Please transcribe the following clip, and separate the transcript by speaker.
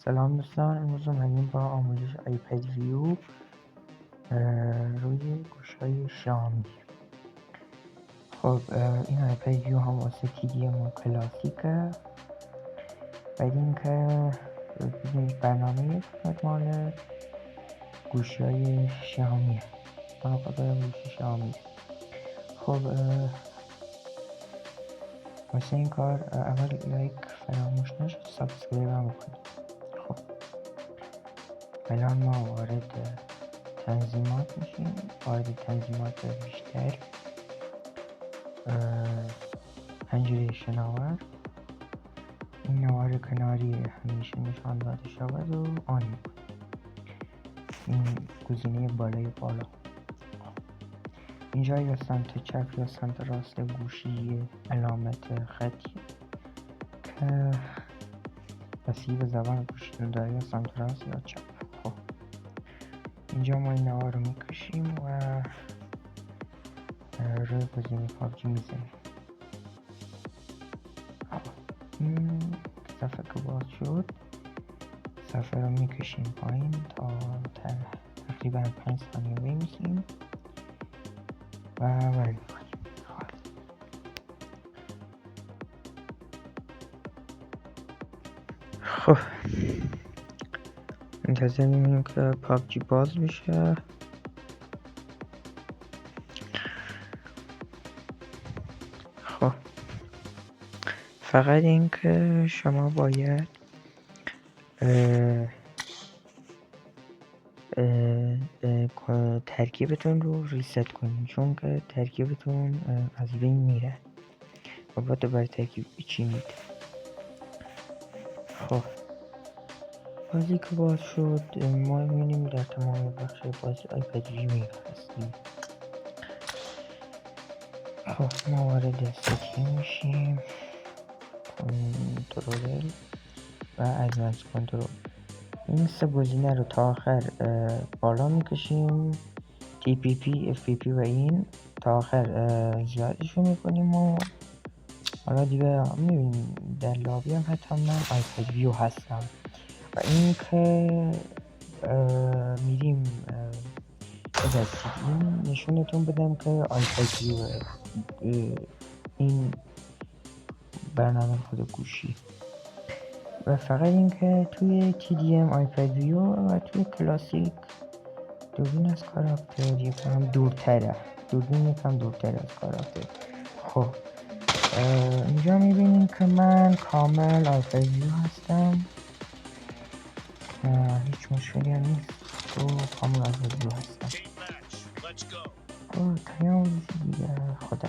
Speaker 1: سلام دوستان، امروز اومدیم با آموزش آیپد ویو روی گوشهای شامی. خب این آیپد ویو هم واسه TDM کلاسیکه. بعد اینکه ببینید برنامه مال گوشهای شامیه، من خدا گوشی شامیه. خب واسه این کار اول لایک فراموش نشه، سابسکرایب هم بکنید. خب الان ما وارد تنظیمات میشیم. وارد تنظیمات بیشتر، پنجره شناور، این نوار کناری همیشه نشان داده شود و آن میکنیم. این گزینه بالای بالا. اینجا یا سمت چپ یا سمت راست گوشی علامت خطی که بستگی به زبان گوشی رو داره، یا سمت راست یا چپ. خب اینجا ما این نوار رو میکشیم و روی گزینه پابجی میزنیم. این صفحه که باز شد، صفحه رو میکشیم پایین تا تقریبا 5 ثانیه بمیسیم و وارد میکنیم. خب منتظر میمونیم که پابجی باز بشه. خب فقط این که شما باید ترکیبتون رو ریست کنید، چون که ترکیبتون از بین میره و باید برای ترکیب بچینید. خب بازی که باز شد، ما می‌بینیم در تمام بخش بازی آیپد ویو هستیم. خب ما وارد ستیم میشیم، کنترل و ادوانس کنترل. این سه گزینه رو تا آخر بالا میکشیم، TPP، FPP و این تا آخر زیادشون میکنیم و حالا دیگه میبینیم در لابی هم حتی من آیپد ویو هستم و این که میریم این نشونتون بدم که آیپد ویو این برنامه خود گوشی. و فقط این که توی TDM آیپد ویو و توی کلاسیک دوربین از کاراکتر یکم دورتره، دوربین یکم دورتر از کاراکتر. خب اینجا میبینیم که من کامل آیپد ویو هستم، هیچ مشکلی هم نیست و کامل آیپد ویو هستم. تا یه دیگه، خدا.